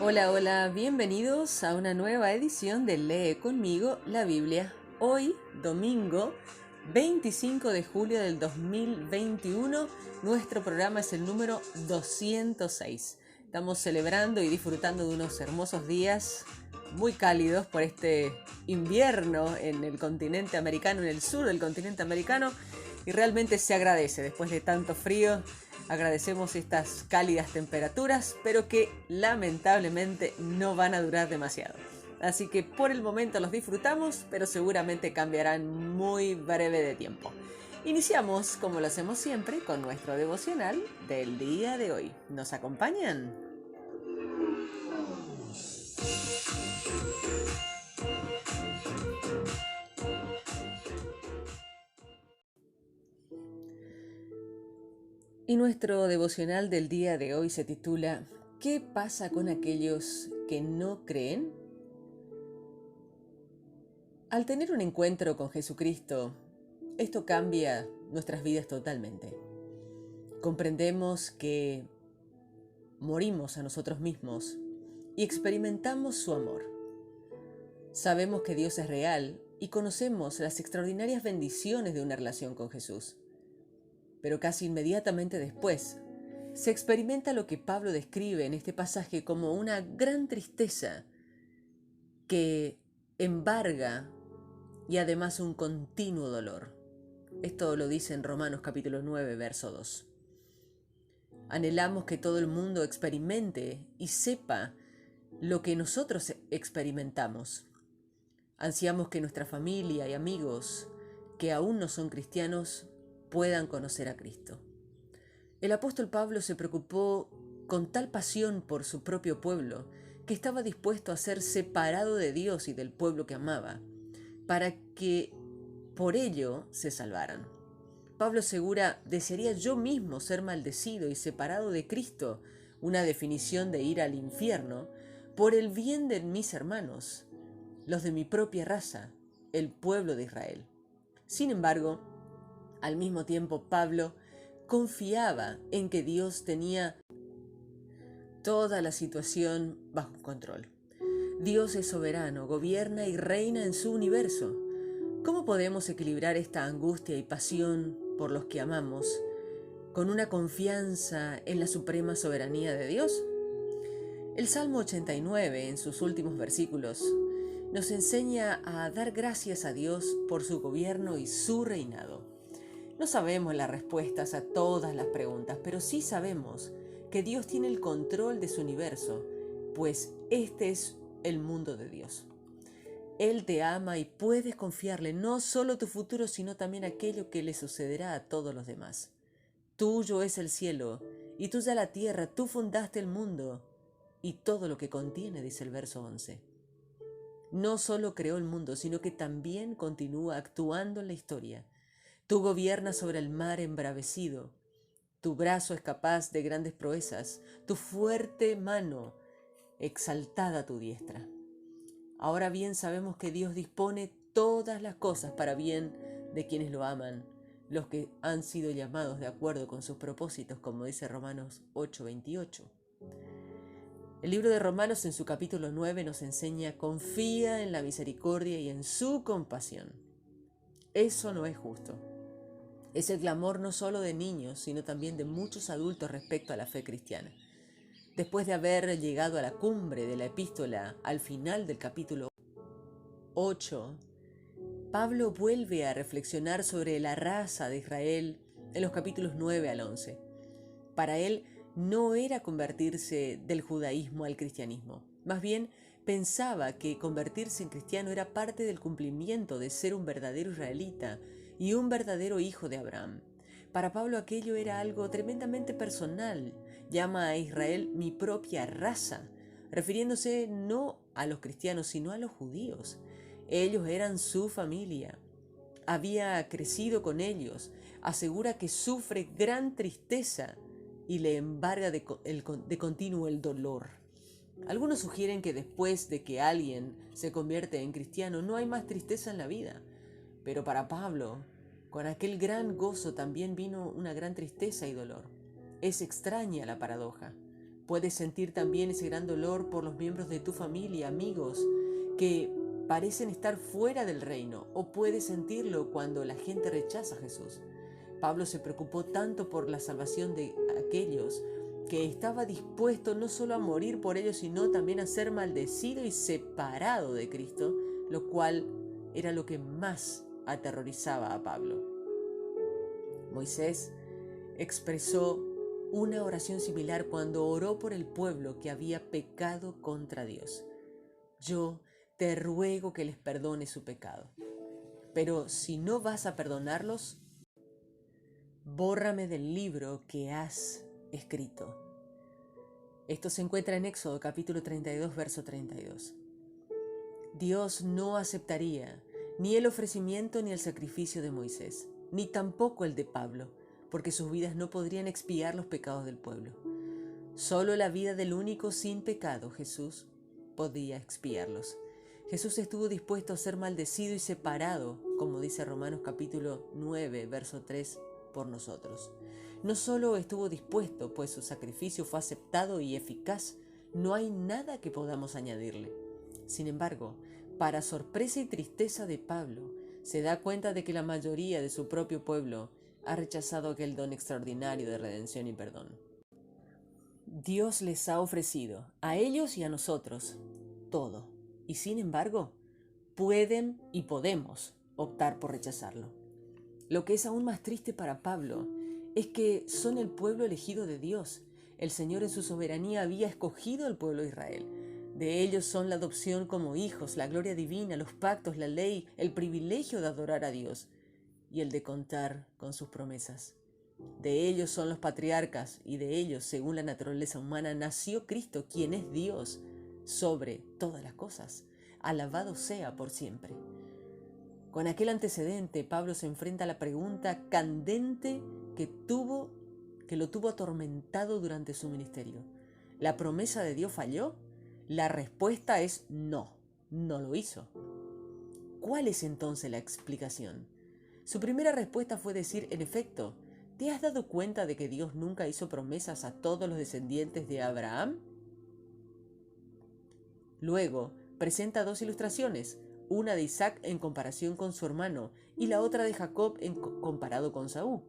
Hola, hola, bienvenidos a una nueva edición de Lee conmigo la Biblia. Hoy, domingo 25 de julio del 2021, nuestro programa es el número 206. Estamos celebrando y disfrutando de unos hermosos días muy cálidos por este invierno en el continente americano, en el sur del continente americano, y realmente se agradece después de tanto frío. Agradecemos estas cálidas temperaturas, pero que lamentablemente no van a durar demasiado. Así que por el momento los disfrutamos, pero seguramente cambiarán muy breve de tiempo. Iniciamos, como lo hacemos siempre, con nuestro devocional del día de hoy. ¿Nos acompañan? Y nuestro devocional del día de hoy se titula ¿Qué pasa con aquellos que no creen? Al tener un encuentro con Jesucristo, esto cambia nuestras vidas totalmente. Comprendemos que morimos a nosotros mismos y experimentamos su amor. Sabemos que Dios es real y conocemos las extraordinarias bendiciones de una relación con Jesús. Pero casi inmediatamente después, se experimenta lo que Pablo describe en este pasaje como una gran tristeza que embarga y además un continuo dolor. Esto lo dice en Romanos capítulo 9, verso 2. Anhelamos que todo el mundo experimente y sepa lo que nosotros experimentamos. Ansiamos que nuestra familia y amigos que aún no son cristianos puedan conocer a Cristo. El apóstol Pablo se preocupó con tal pasión por su propio pueblo que estaba dispuesto a ser separado de Dios y del pueblo que amaba, para que por ello se salvaran. Pablo asegura, desearía yo mismo ser maldecido y separado de Cristo, una definición de ir al infierno, por el bien de mis hermanos, los de mi propia raza, el pueblo de Israel. Sin embargo, al mismo tiempo Pablo confiaba en que Dios tenía toda la situación bajo control. Dios es soberano, gobierna y reina en su universo. ¿Cómo podemos equilibrar esta angustia y pasión por los que amamos con una confianza en la suprema soberanía de Dios? El Salmo 89, en sus últimos versículos, nos enseña a dar gracias a Dios por su gobierno y su reinado. No sabemos las respuestas a todas las preguntas, pero sí sabemos que Dios tiene el control de su universo, pues este es el mundo de Dios. Él te ama y puedes confiarle no solo tu futuro, sino también aquello que le sucederá a todos los demás. Tuyo es el cielo y tuya la tierra, tú fundaste el mundo y todo lo que contiene, dice el verso 11. No solo creó el mundo, sino que también continúa actuando en la historia. Tú gobiernas sobre el mar embravecido. Tu brazo es capaz de grandes proezas, tu fuerte mano exaltada tu diestra. Ahora bien sabemos que Dios dispone todas las cosas para bien de quienes lo aman, los que han sido llamados de acuerdo con sus propósitos, como dice Romanos 8:28. El libro de Romanos en su capítulo 9 nos enseña: confía en la misericordia y en su compasión. Eso no es justo. Es el clamor no solo de niños, sino también de muchos adultos respecto a la fe cristiana. Después de haber llegado a la cumbre de la epístola, al final del capítulo 8, Pablo vuelve a reflexionar sobre la raza de Israel en los capítulos 9 al 11. Para él no era convertirse del judaísmo al cristianismo. Más bien, pensaba que convertirse en cristiano era parte del cumplimiento de ser un verdadero israelita y un verdadero hijo de Abraham. Para Pablo aquello era algo tremendamente personal. Llama a Israel mi propia raza, refiriéndose no a los cristianos, sino a los judíos. Ellos eran su familia. Había crecido con ellos. Asegura que sufre gran tristeza y le embarga de continuo el dolor. Algunos sugieren que después de que alguien se convierte en cristiano no hay más tristeza en la vida. Pero para Pablo, con aquel gran gozo también vino una gran tristeza y dolor. Es extraña la paradoja. Puedes sentir también ese gran dolor por los miembros de tu familia, amigos, que parecen estar fuera del reino, o puedes sentirlo cuando la gente rechaza a Jesús. Pablo se preocupó tanto por la salvación de aquellos que estaba dispuesto no solo a morir por ellos, sino también a ser maldecido y separado de Cristo, lo cual era lo que más aterrorizaba a Pablo. Moisés expresó una oración similar cuando oró por el pueblo que había pecado contra Dios. Yo te ruego que les perdone su pecado. Pero si no vas a perdonarlos, bórrame del libro que has escrito. Esto se encuentra en Éxodo capítulo 32, verso 32. Dios no aceptaría ni el ofrecimiento ni el sacrificio de Moisés, ni tampoco el de Pablo, porque sus vidas no podrían expiar los pecados del pueblo. Solo la vida del único sin pecado, Jesús, podía expiarlos. Jesús estuvo dispuesto a ser maldecido y separado, como dice Romanos capítulo 9, verso 3, por nosotros. No solo estuvo dispuesto, pues su sacrificio fue aceptado y eficaz, no hay nada que podamos añadirle. Sin embargo, para sorpresa y tristeza de Pablo, se da cuenta de que la mayoría de su propio pueblo ha rechazado aquel don extraordinario de redención y perdón. Dios les ha ofrecido, a ellos y a nosotros, todo, y sin embargo, pueden y podemos optar por rechazarlo. Lo que es aún más triste para Pablo es que son el pueblo elegido de Dios. El Señor en su soberanía había escogido al pueblo de Israel. De ellos son la adopción como hijos, la gloria divina, los pactos, la ley, el privilegio de adorar a Dios y el de contar con sus promesas. De ellos son los patriarcas y de ellos, según la naturaleza humana, nació Cristo, quien es Dios sobre todas las cosas. Alabado sea por siempre. Con aquel antecedente, Pablo se enfrenta a la pregunta candente que lo tuvo atormentado durante su ministerio. ¿La promesa de Dios falló? La respuesta es no, no lo hizo. ¿Cuál es entonces la explicación? Su primera respuesta fue decir, en efecto, ¿te has dado cuenta de que Dios nunca hizo promesas a todos los descendientes de Abraham? Luego, presenta dos ilustraciones, una de Isaac en comparación con su hermano y la otra de Jacob comparado con Saúl.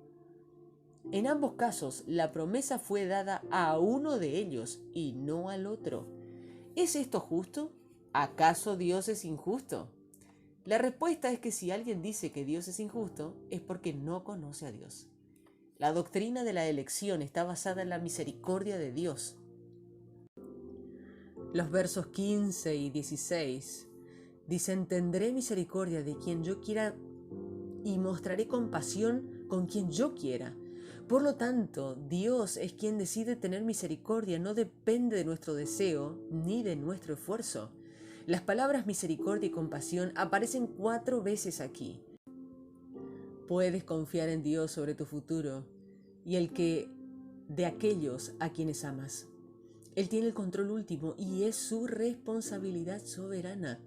En ambos casos, la promesa fue dada a uno de ellos y no al otro. ¿Es esto justo? ¿Acaso Dios es injusto? La respuesta es que si alguien dice que Dios es injusto, es porque no conoce a Dios. La doctrina de la elección está basada en la misericordia de Dios. Los versos 15 y 16 dicen, tendré misericordia de quien yo quiera y mostraré compasión con quien yo quiera. Por lo tanto, Dios es quien decide tener misericordia, no depende de nuestro deseo ni de nuestro esfuerzo. Las palabras misericordia y compasión aparecen 4 veces aquí. Puedes confiar en Dios sobre tu futuro y el que de aquellos a quienes amas. Él tiene el control último y es su responsabilidad soberana.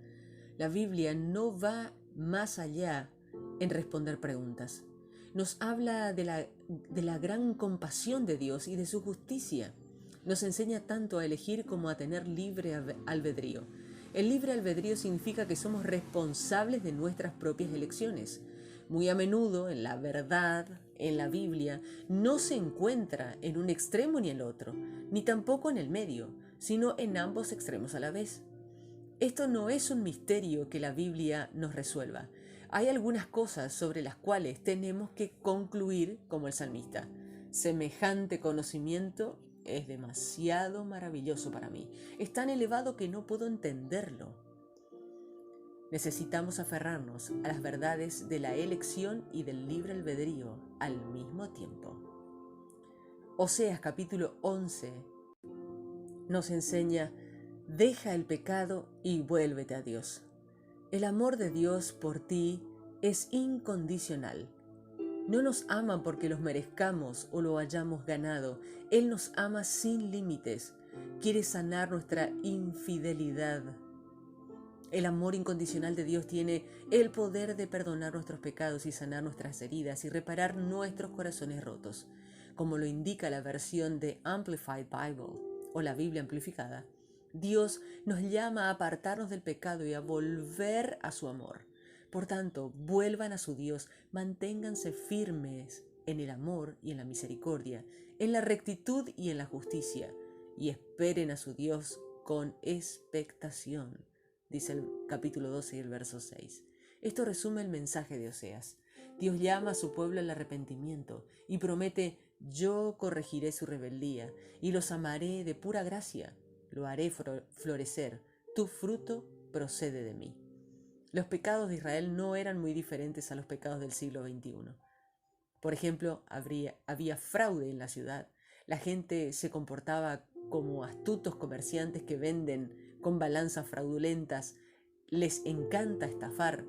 La Biblia no va más allá en responder preguntas. Nos habla de la gran compasión de Dios y de su justicia. Nos enseña tanto a elegir como a tener libre albedrío. El libre albedrío significa que somos responsables de nuestras propias elecciones. Muy a menudo, en la verdad, en la Biblia, no se encuentra en un extremo ni el otro, ni tampoco en el medio, sino en ambos extremos a la vez. Esto no es un misterio que la Biblia nos resuelva. Hay algunas cosas sobre las cuales tenemos que concluir como el salmista. Semejante conocimiento es demasiado maravilloso para mí. Es tan elevado que no puedo entenderlo. Necesitamos aferrarnos a las verdades de la elección y del libre albedrío al mismo tiempo. Oseas capítulo 11 nos enseña: deja el pecado y vuélvete a Dios. El amor de Dios por ti es incondicional. No nos ama porque los merezcamos o lo hayamos ganado. Él nos ama sin límites. Quiere sanar nuestra infidelidad. El amor incondicional de Dios tiene el poder de perdonar nuestros pecados y sanar nuestras heridas y reparar nuestros corazones rotos. Como lo indica la versión de Amplified Bible o la Biblia amplificada, Dios nos llama a apartarnos del pecado y a volver a su amor. Por tanto, vuelvan a su Dios, manténganse firmes en el amor y en la misericordia, en la rectitud y en la justicia, y esperen a su Dios con expectación, dice el capítulo 12 y el verso 6. Esto resume el mensaje de Oseas. Dios llama a su pueblo al arrepentimiento y promete: yo corregiré su rebeldía y los amaré de pura gracia, lo haré florecer, tu fruto procede de mí. Los pecados de Israel no eran muy diferentes a los pecados del siglo XXI. Por ejemplo, había fraude en la ciudad. La gente se comportaba como astutos comerciantes que venden con balanzas fraudulentas. Les encanta estafar.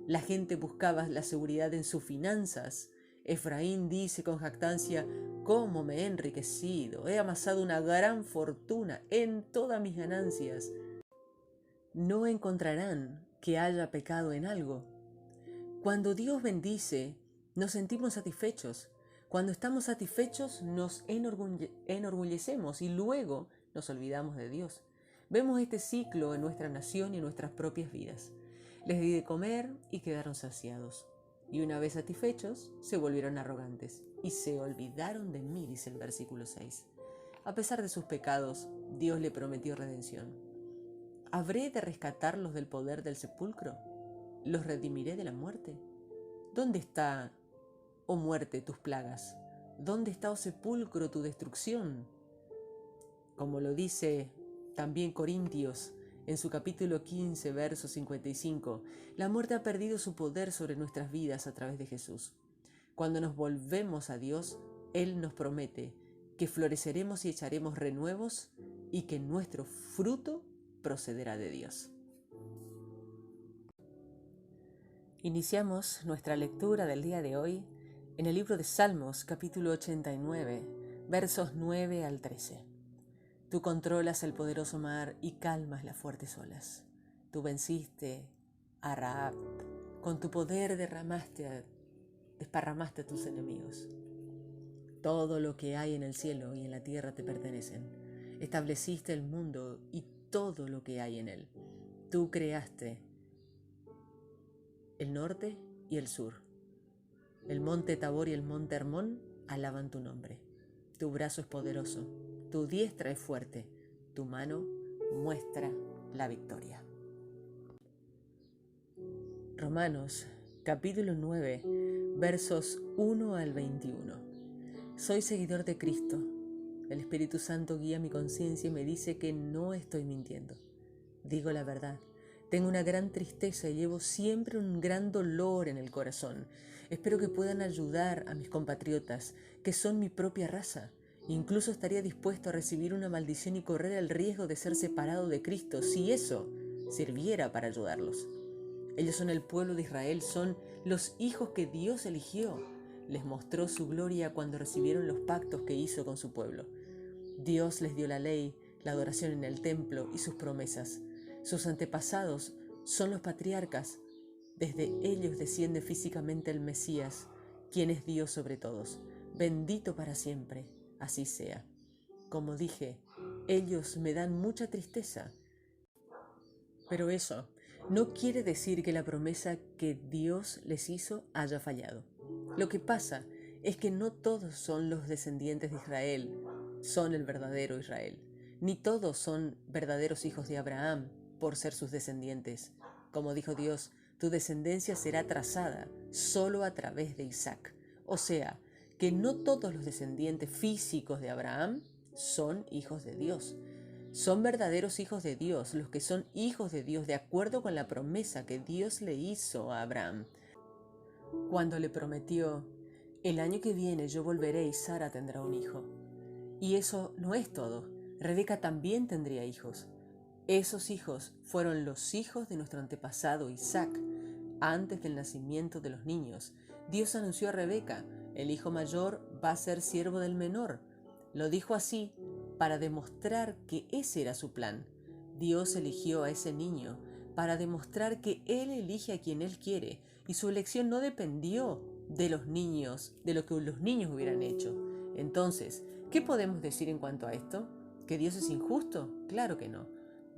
La gente buscaba la seguridad en sus finanzas. Efraín dice con jactancia: ¿cómo me he enriquecido? He amasado una gran fortuna en todas mis ganancias. No encontrarán que haya pecado en algo. Cuando Dios bendice, nos sentimos satisfechos. Cuando estamos satisfechos, nos enorgullecemos y luego nos olvidamos de Dios. Vemos este ciclo en nuestra nación y en nuestras propias vidas. Les di de comer y quedaron saciados. Y una vez satisfechos, se volvieron arrogantes y se olvidaron de mí, dice el versículo 6. A pesar de sus pecados, Dios le prometió redención. ¿Habré de rescatarlos del poder del sepulcro? ¿Los redimiré de la muerte? ¿Dónde está, oh muerte, tus plagas? ¿Dónde está, oh sepulcro, tu destrucción? Como lo dice también Corintios en su capítulo 15, verso 55, la muerte ha perdido su poder sobre nuestras vidas a través de Jesús. Cuando nos volvemos a Dios, Él nos promete que floreceremos y echaremos renuevos y que nuestro fruto procederá de Dios. Iniciamos nuestra lectura del día de hoy en el libro de Salmos, capítulo 89, versos 9 al 13. Tú controlas el poderoso mar y calmas las fuertes olas. Tú venciste a Rahab, con tu poder desparramaste a tus enemigos. Todo lo que hay en el cielo y en la tierra te pertenecen. Estableciste el mundo y todo lo que hay en él. Tú creaste el norte y el sur. El monte Tabor y el monte Hermón alaban tu nombre. Tu brazo es poderoso, tu diestra es fuerte, tu mano muestra la victoria. Romanos, capítulo 9, versos 1 al 21. Soy seguidor de Cristo. El Espíritu Santo guía mi conciencia y me dice que no estoy mintiendo. Digo la verdad. Tengo una gran tristeza y llevo siempre un gran dolor en el corazón. Espero que puedan ayudar a mis compatriotas, que son mi propia raza. Incluso estaría dispuesto a recibir una maldición y correr el riesgo de ser separado de Cristo, si eso sirviera para ayudarlos. Ellos son el pueblo de Israel, son los hijos que Dios eligió. Les mostró su gloria cuando recibieron los pactos que hizo con su pueblo. Dios les dio la ley, la adoración en el templo y sus promesas. Sus antepasados son los patriarcas. Desde ellos desciende físicamente el Mesías, quien es Dios sobre todos. Bendito para siempre, así sea. Como dije, ellos me dan mucha tristeza. Pero eso no quiere decir que la promesa que Dios les hizo haya fallado. Lo que pasa es que no todos son los descendientes de Israel, son el verdadero Israel. Ni todos son verdaderos hijos de Abraham por ser sus descendientes. Como dijo Dios, tu descendencia será trazada solo a través de Isaac. O sea, que no todos los descendientes físicos de Abraham son hijos de Dios. Son verdaderos hijos de Dios, los que son hijos de Dios de acuerdo con la promesa que Dios le hizo a Abraham. Cuando le prometió: el año que viene yo volveré y Sara tendrá un hijo. Y eso no es todo. Rebeca también tendría hijos. Esos hijos fueron los hijos de nuestro antepasado Isaac. Antes del nacimiento de los niños, Dios anunció a Rebeca, el hijo mayor va a ser siervo del menor. Lo dijo así para demostrar que ese era su plan. Dios eligió a ese niño para demostrar que Él elige a quien Él quiere y su elección no dependió de los niños, de lo que los niños hubieran hecho. Entonces, ¿qué podemos decir en cuanto a esto? ¿Que Dios es injusto? Claro que no.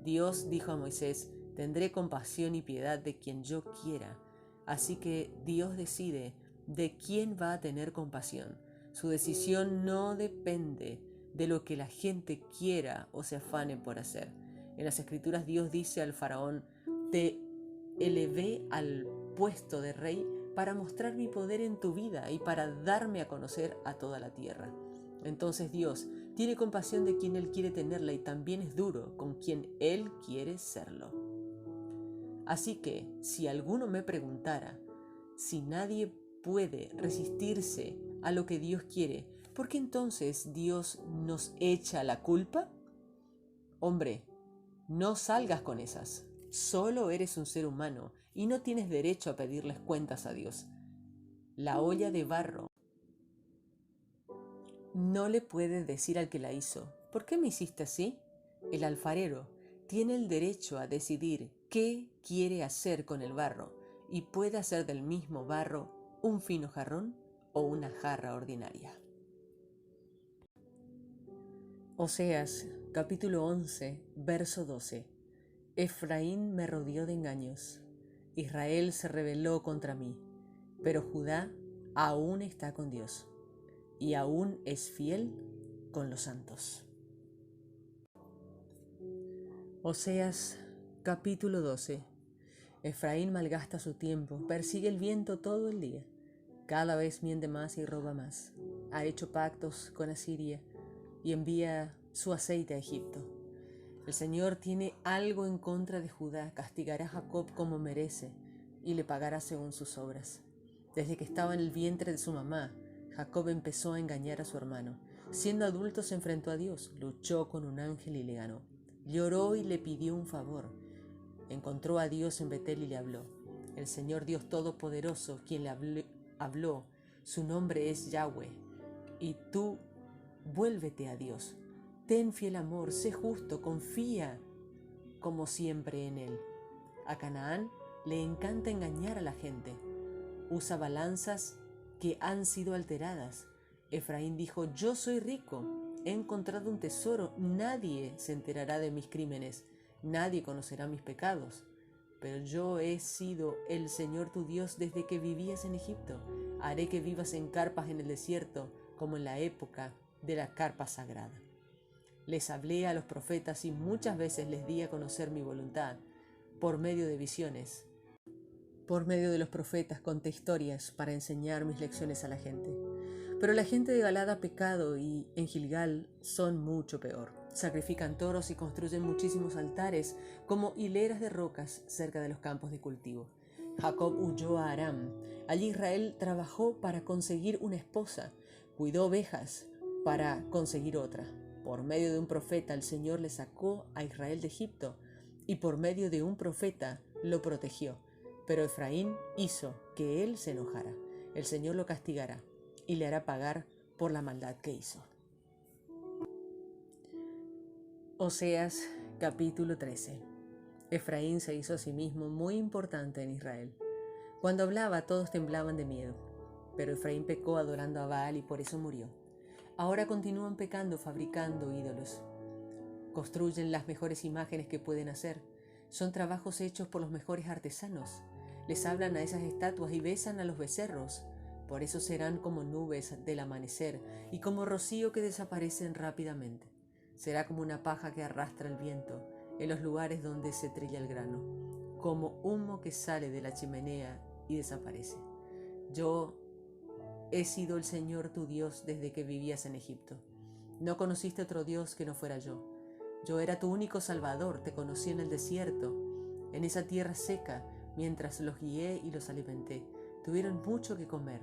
Dios dijo a Moisés, tendré compasión y piedad de quien yo quiera. Así que Dios decide de quién va a tener compasión. Su decisión no depende de lo que la gente quiera o se afane por hacer. En las Escrituras Dios dice al faraón, te elevé al puesto de rey para mostrar mi poder en tu vida y para darme a conocer a toda la tierra. Entonces Dios tiene compasión de quien Él quiere tenerla y también es duro con quien Él quiere serlo. Así que, si alguno me preguntara, si nadie puede resistirse a lo que Dios quiere, ¿por qué entonces Dios nos echa la culpa? Hombre, no salgas con esas. Solo eres un ser humano y no tienes derecho a pedirles cuentas a Dios. La olla de barro no le puede decir al que la hizo, ¿por qué me hiciste así? El alfarero tiene el derecho a decidir qué quiere hacer con el barro y puede hacer del mismo barro un fino jarrón o una jarra ordinaria. Oseas, capítulo 11, verso 12. Efraín me rodeó de engaños, Israel se rebeló contra mí, pero Judá aún está con Dios y aún es fiel con los santos. Oseas, capítulo 12. Efraín malgasta su tiempo, persigue el viento todo el día, cada vez miente más y roba más. Ha hecho pactos con Asiria y envía su aceite a Egipto. El Señor tiene algo en contra de Judá, castigará a Jacob como merece y le pagará según sus obras. Desde que estaba en el vientre de su mamá, Jacob empezó a engañar a su hermano. Siendo adulto se enfrentó a Dios, luchó con un ángel y le ganó. Lloró y le pidió un favor. Encontró a Dios en Betel y le habló. El Señor Dios Todopoderoso, quien le habló, su nombre es Yahweh. Y tú, vuélvete a Dios. Ten fiel amor, sé justo, confía como siempre en Él. A Canaán le encanta engañar a la gente. Usa balanzas que han sido alteradas. Efraín dijo, yo soy rico, he encontrado un tesoro, nadie se enterará de mis crímenes, nadie conocerá mis pecados. Pero yo he sido el Señor tu Dios desde que vivías en Egipto. Haré que vivas en carpas en el desierto, como en la época de la carpa sagrada. Les hablé a los profetas y muchas veces les di a conocer mi voluntad por medio de visiones. Por medio de los profetas conté historias para enseñar mis lecciones a la gente. Pero la gente de Galad ha pecado y en Gilgal son mucho peor. Sacrifican toros y construyen muchísimos altares como hileras de rocas cerca de los campos de cultivo. Jacob huyó a Aram. Allí Israel trabajó para conseguir una esposa, cuidó ovejas para conseguir otra. Por medio de un profeta el Señor le sacó a Israel de Egipto y por medio de un profeta lo protegió. Pero Efraín hizo que él se enojara. El Señor lo castigará y le hará pagar por la maldad que hizo. Oseas capítulo 13. Efraín se hizo a sí mismo muy importante en Israel. Cuando hablaba todos temblaban de miedo, pero Efraín pecó adorando a Baal y por eso murió. Ahora continúan pecando fabricando ídolos. Construyen las mejores imágenes que pueden hacer. Son trabajos hechos por los mejores artesanos. Les hablan a esas estatuas y besan a los becerros. Por eso serán como nubes del amanecer y como rocío que desaparecen rápidamente. Será como una paja que arrastra el viento en los lugares donde se trilla el grano, como humo que sale de la chimenea y desaparece. Yo he sido el Señor tu Dios desde que vivías en Egipto. No conociste otro Dios que no fuera yo. Yo era tu único Salvador, te conocí en el desierto, en esa tierra seca, mientras los guié y los alimenté. Tuvieron mucho que comer,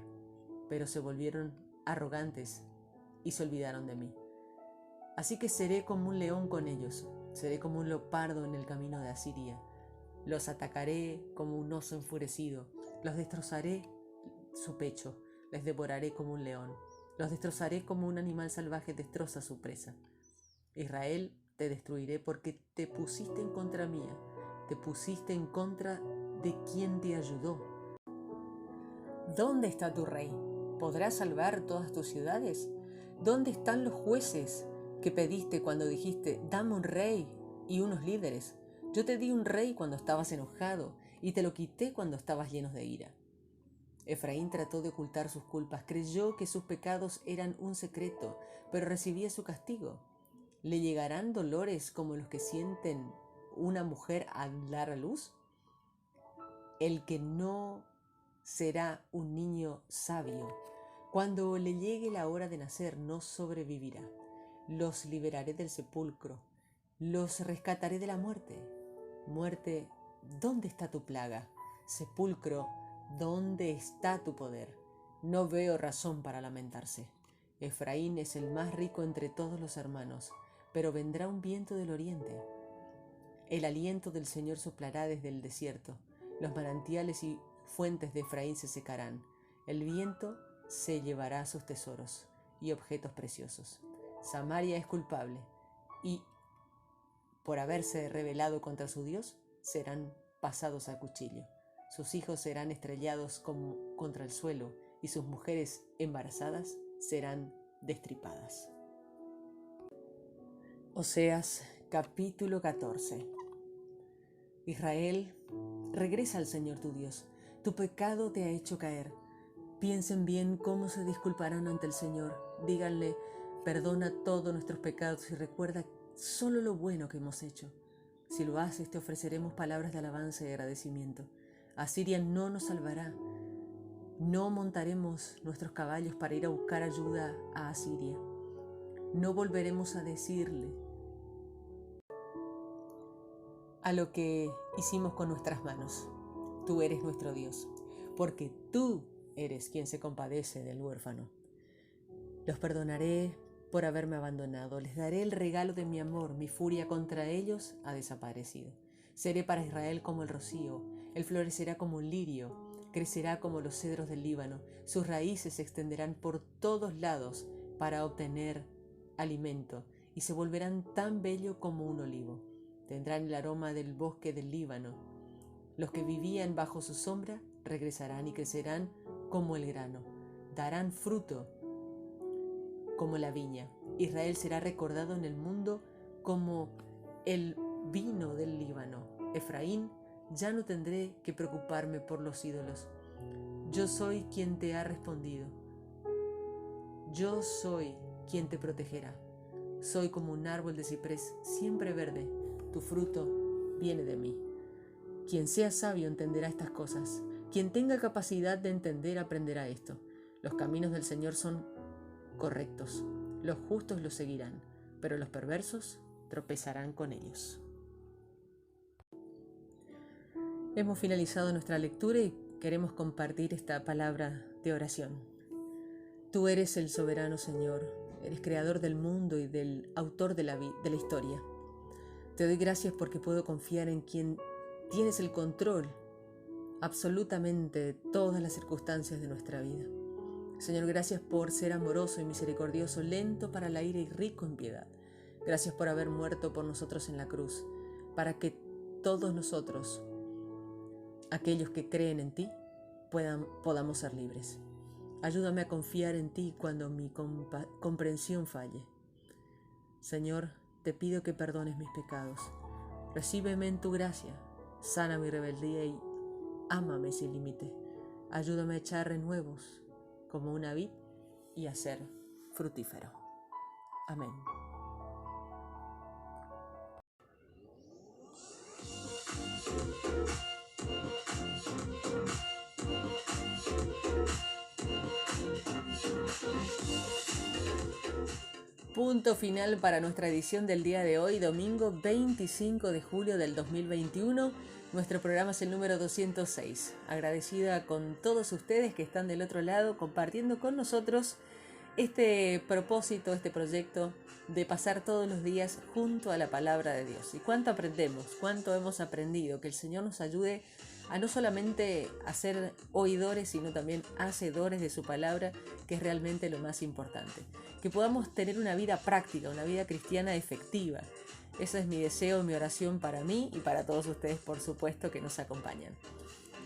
pero se volvieron arrogantes y se olvidaron de mí. Así que seré como un león con ellos, seré como un leopardo en el camino de Asiria. Los atacaré como un oso enfurecido, los destrozaré su pecho, les devoraré como un león, los destrozaré como un animal salvaje destroza su presa. Israel, te destruiré porque te pusiste en contra mía, te pusiste en contra de quien te ayudó. ¿Dónde está tu rey? ¿Podrá salvar todas tus ciudades? ¿Dónde están los jueces que pediste cuando dijiste, dame un rey y unos líderes? Yo te di un rey cuando estabas enojado y te lo quité cuando estabas lleno de ira. Efraín trató de ocultar sus culpas, creyó que sus pecados eran un secreto, pero recibía su castigo. ¿Le llegarán dolores como los que sienten una mujer al dar a luz? El que no será un niño sabio. Cuando le llegue la hora de nacer, no sobrevivirá. Los liberaré del sepulcro, los rescataré de la muerte. Muerte, ¿dónde está tu plaga? Sepulcro, ¿dónde está tu poder? No veo razón para lamentarse. Efraín es el más rico entre todos los hermanos, pero vendrá un viento del oriente. El aliento del Señor soplará desde el desierto. Los manantiales y fuentes de Efraín se secarán. El viento se llevará sus tesoros y objetos preciosos. Samaria es culpable y, por haberse rebelado contra su Dios, serán pasados a cuchillo. Sus hijos serán estrellados contra el suelo y sus mujeres embarazadas serán destripadas. Oseas capítulo 14. Israel, regresa al Señor tu Dios. Tu pecado te ha hecho caer. Piensen bien cómo se disculparán ante el Señor. Díganle, perdona todos nuestros pecados y recuerda solo lo bueno que hemos hecho. Si lo haces, te ofreceremos palabras de alabanza y agradecimiento. Asiria no nos salvará. No montaremos nuestros caballos para ir a buscar ayuda a Asiria. No volveremos a decirle a lo que hicimos con nuestras manos. Tú eres nuestro Dios, porque tú eres quien se compadece del huérfano. Los perdonaré por haberme abandonado. Les daré el regalo de mi amor. Mi furia contra ellos ha desaparecido. Seré para Israel como el rocío. Él florecerá como un lirio. Crecerá como los cedros del Líbano. Sus raíces se extenderán por todos lados para obtener alimento y se volverán tan bello como un olivo. Tendrán el aroma del bosque del Líbano. Los que vivían bajo su sombra regresarán y crecerán como el grano. Darán fruto como la viña. Israel será recordado en el mundo como el vino del Líbano. Efraín, ya no tendré que preocuparme por los ídolos. Yo soy quien te ha respondido. Yo soy quien te protegerá. Soy como un árbol de ciprés, siempre verde. Tu fruto viene de mí. Quien sea sabio entenderá estas cosas. Quien tenga capacidad de entender aprenderá esto. Los caminos del Señor son correctos. Los justos los seguirán, pero los perversos tropezarán con ellos. Hemos finalizado nuestra lectura y queremos compartir esta palabra de oración. Tú eres el soberano Señor, eres creador del mundo y del autor de la historia. Te doy gracias porque puedo confiar en quien tienes el control absolutamente de todas las circunstancias de nuestra vida. Señor, gracias por ser amoroso y misericordioso, lento para la ira y rico en piedad. Gracias por haber muerto por nosotros en la cruz, para que todos nosotros, aquellos que creen en ti, podamos ser libres. Ayúdame a confiar en ti cuando mi comprensión falle. Señor, te pido que perdones mis pecados. Recíbeme en tu gracia, sana mi rebeldía y ámame sin límite. Ayúdame a echar renuevos como una vid y a ser fructífero. Amén. Punto final para nuestra edición del día de hoy, domingo 25 de julio del 2021. Nuestro programa es el número 206. Agradecida con todos ustedes que están del otro lado compartiendo con nosotros este propósito, este proyecto de pasar todos los días junto a la palabra de Dios. ¿Y cuánto aprendemos? ¿Cuánto hemos aprendido? Que el Señor nos ayude a no solamente a ser oidores, sino también hacedores de su palabra, que es realmente lo más importante. Que podamos tener una vida práctica, una vida cristiana efectiva. Ese es mi deseo, mi oración para mí y para todos ustedes, por supuesto, que nos acompañan.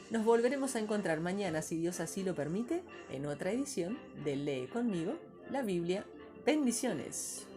Nos volveremos a encontrar mañana, si Dios así lo permite, en otra edición de Lee conmigo la Biblia. Bendiciones.